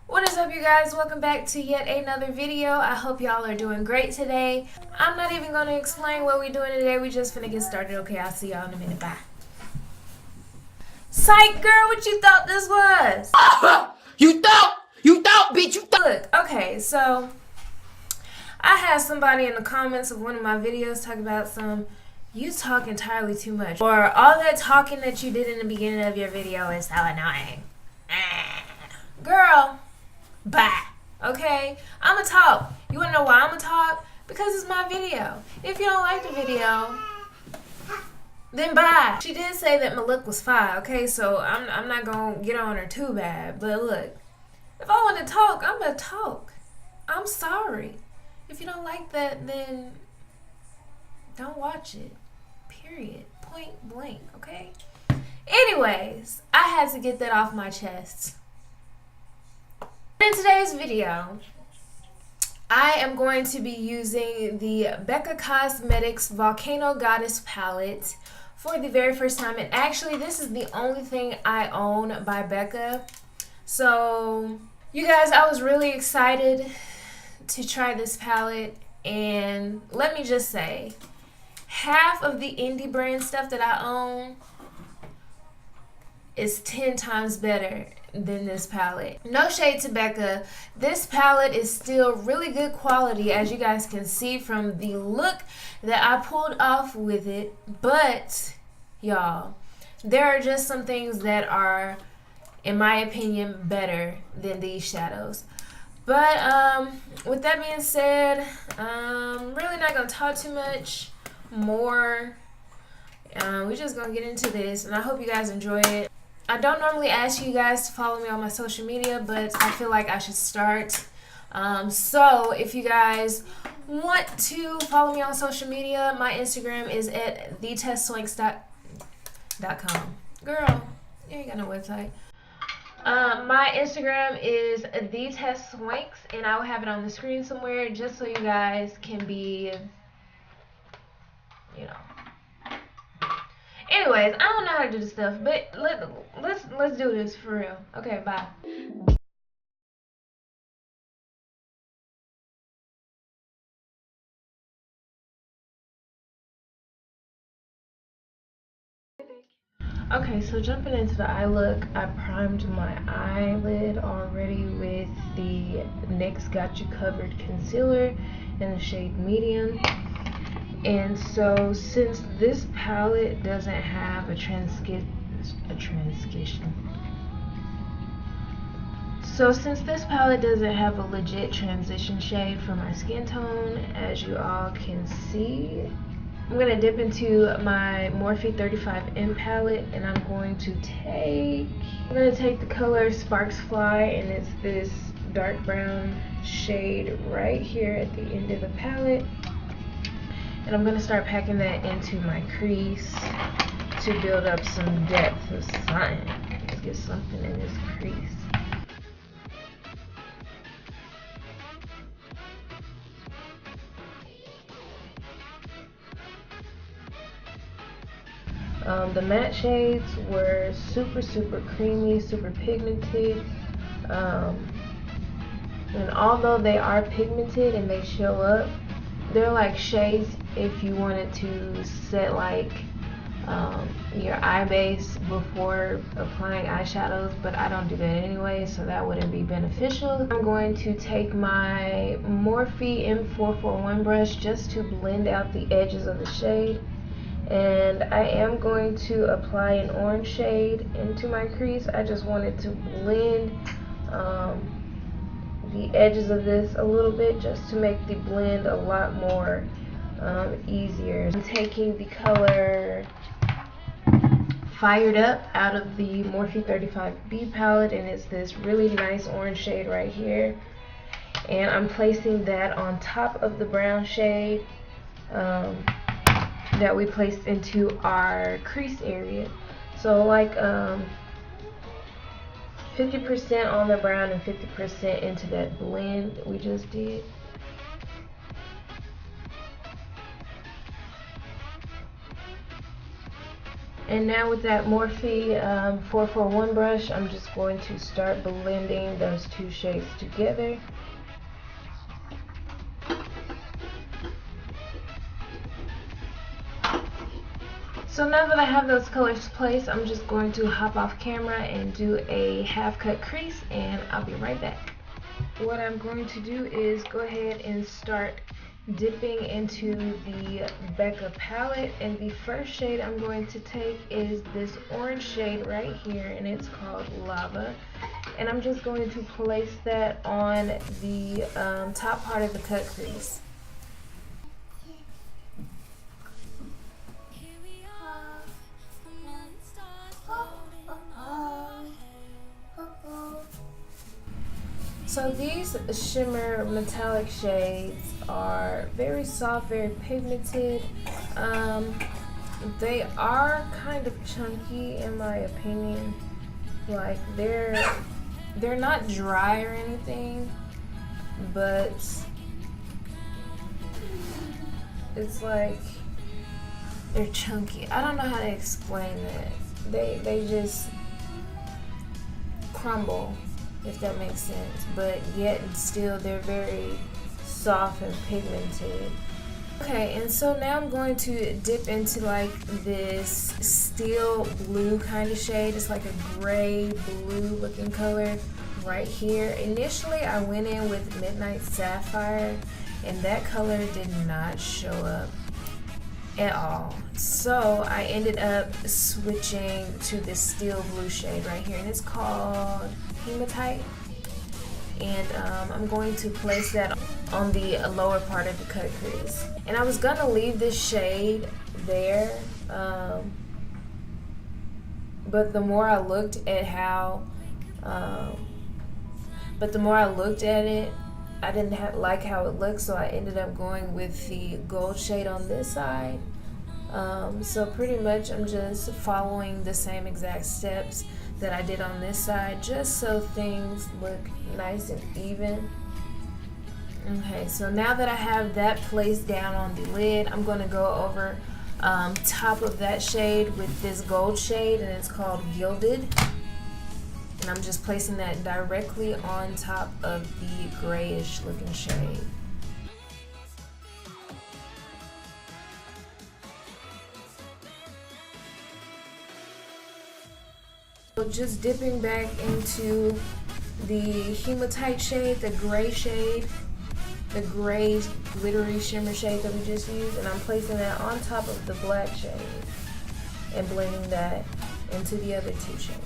What is up, you guys? Welcome back to yet another video. I hope y'all are doing great today. I'm not even going to explain what we're doing today. We just finna get started. Okay, I'll see y'all in a minute. Bye. Psych, girl, what you thought this was? You thought, bitch, you thought. Look, okay, so I had somebody in the comments of one of my videos talk about you talk entirely too much. Or all that talking that you did in the beginning of your video is so annoying. Girl, bye. Okay? I'ma talk. You wanna know why I'ma talk? Because it's my video. If you don't like the video, then bye. She did say that my look was fire, okay? So I'm not gonna get on her too bad. But look, if I want to talk, I'm gonna talk. I'm sorry. If you don't like that, then don't watch it. Period. Point blank, okay? Anyways, I had to get that off my chest. In today's video, I am going to be using the BECCA Cosmetics Volcano Goddess palette for the very first time. And actually, this is the only thing I own by BECCA. So, you guys, I was really excited to try this palette. And let me just say, half of the indie brand stuff that I own is 10 times better than this palette. No shade to BECCA. This palette is still really good quality, as you guys can see from the look that I pulled off with it. But, y'all, there are just some things that are, in my opinion, better than these shadows. But, with that being said, I'm really not going to talk too much more. We're just going to get into this, and I hope you guys enjoy it. I don't normally ask you guys to follow me on my social media, but I feel like I should start. So if you guys want to follow me on social media, my Instagram is at thetestswanks.com. Girl, you ain't got no website. My Instagram is thetestswanks, and I will have it on the screen somewhere just so you guys can be, you know. Anyways, I don't know how to do this stuff, but let's do this for real. Okay, bye. Okay, so jumping into the eye look, I primed my eyelid already with the NYX Got You Covered concealer in the shade medium. And so since this palette doesn't have a transition, so since this palette doesn't have a legit transition shade for my skin tone, as you all can see, I'm going to dip into my Morphe 35M palette, and I'm going to take the color Sparks Fly, and it's this dark brown shade right here at the end of the palette. And I'm going to start packing that into my crease to build up some depth of sun. Let's get something in this crease. The matte shades were super creamy, super pigmented. And although they are pigmented and they show up, they're like shades if you wanted to set like your eye base before applying eyeshadows, but I don't do that anyway, so that wouldn't be beneficial. I'm going to take my Morphe M441 brush just to blend out the edges of the shade, and I am going to apply an orange shade into my crease. I just wanted to blend the edges of this a little bit just to make the blend a lot more easier. I'm taking the color Fired Up out of the Morphe 35B palette, and it's this really nice orange shade right here, and I'm placing that on top of the brown shade that we placed into our crease area. So like 50% on the brown and 50% into that blend that we just did. And now with that Morphe 441 brush, I'm just going to start blending those two shades together. So now that I have those colors placed, I'm just going to hop off camera and do a half cut crease, and I'll be right back. What I'm going to do is go ahead and start dipping into the BECCA palette, and the first shade I'm going to take is this orange shade right here, and it's called Lava, and I'm just going to place that on the top part of the cut crease. So these shimmer metallic shades are very soft, very pigmented. They are kind of chunky in my opinion. Like they're not dry or anything, but it's like they're chunky. I don't know how to explain that. They just crumble, if that makes sense, but yet and still they're very soft and pigmented. Okay, and so now I'm going to dip into like this steel blue kind of shade. It's like a gray blue looking color right here. Initially I went in with Midnight Sapphire, and that color did not show up at all. So I ended up switching to this steel blue shade right here, and it's called Hematite, and I'm going to place that on the lower part of the cut crease. And I was gonna leave this shade there, but the more I looked at it, I didn't like how it looked, so I ended up going with the gold shade on this side. So pretty much I'm just following the same exact steps that I did on this side, just so things look nice and even. Okay, so now that I have that placed down on the lid, I'm going to go over top of that shade with this gold shade, and it's called Gilded. And I'm just placing that directly on top of the grayish looking shade. So just dipping back into the hematite shade, the gray shade, the gray glittery shimmer shade that we just used, and I'm placing that on top of the black shade and blending that into the other two shades.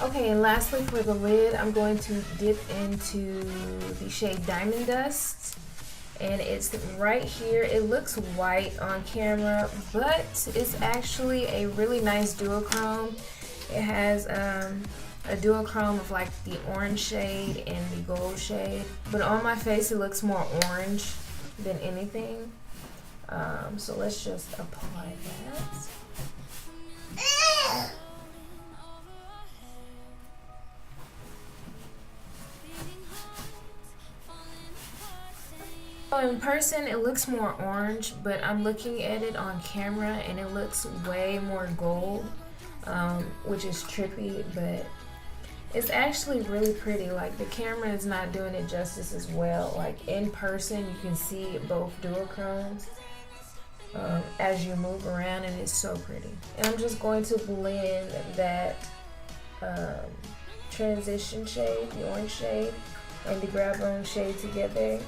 Okay, and lastly for the lid, I'm going to dip into the shade Diamond Dust, and it's right here. It looks white on camera, but it's actually a really nice duochrome. It has a duochrome of like the orange shade and the gold shade, but on my face it looks more orange than anything. So let's just apply that. In person it looks more orange, but I'm looking at it on camera and it looks way more gold, which is trippy, but it's actually really pretty. Like the camera is not doing it justice as well. Like in person you can see both duochromes as you move around, and it's so pretty. And I'm just going to blend that transition shade, the orange shade, and the grab bone shade together,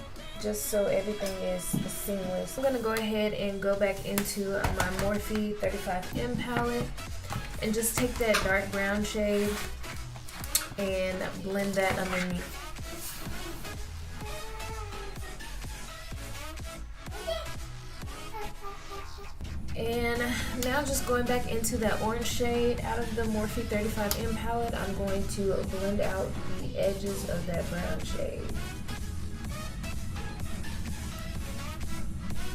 just so everything is seamless. I'm going to go ahead and go back into my Morphe 35M palette and just take that dark brown shade and blend that underneath. And now just going back into that orange shade out of the Morphe 35M palette, I'm going to blend out the edges of that brown shade.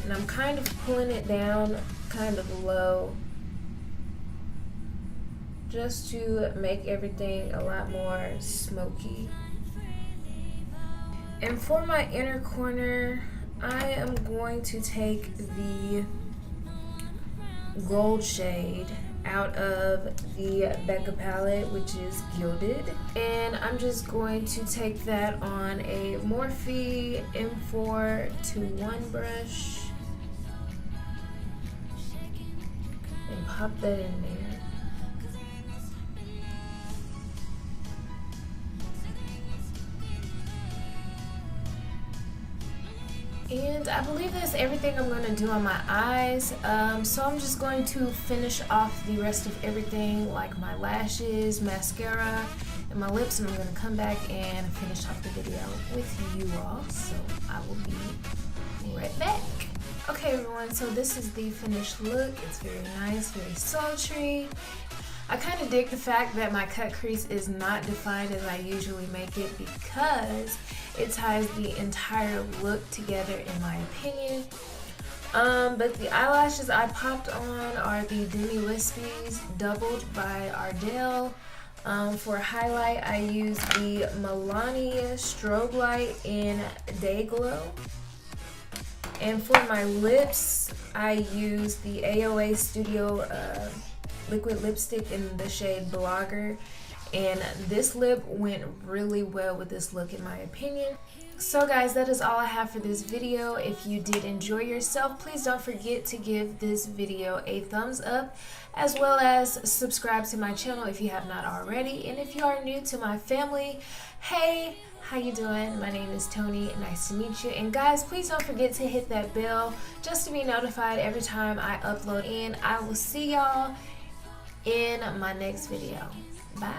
And I'm kind of pulling it down kind of low just to make everything a lot more smoky. And for my inner corner, I am going to take the gold shade out of the BECCA palette, which is Gilded, and I'm just going to take that on a Morphe M421 brush and pop that in there. And I believe that's everything I'm going to do on my eyes. So I'm just going to finish off the rest of everything, like my lashes, mascara, and my lips, and I'm going to come back and finish off the video with you all. So I will be right back. Okay everyone, so this is the finished look. It's very nice, very sultry. I kind of dig the fact that my cut crease is not defined as I usually make it, because it ties the entire look together in my opinion. But the eyelashes I popped on are the Demi Wispies doubled by Ardell. For highlight I use the Milani Strobe Light in Day Glow. And for my lips I use the AOA Studio liquid lipstick in the shade Blogger, and this lip went really well with this look in my opinion. So guys, that is all I have for this video. If you did enjoy yourself, please don't forget to give this video a thumbs up, as well as subscribe to my channel if you have not already. And if you are new to my family, hey, how you doing? My name is Tony, nice to meet you. And guys, please don't forget to hit that bell just to be notified every time I upload. And I will see y'all in my next video. Bye.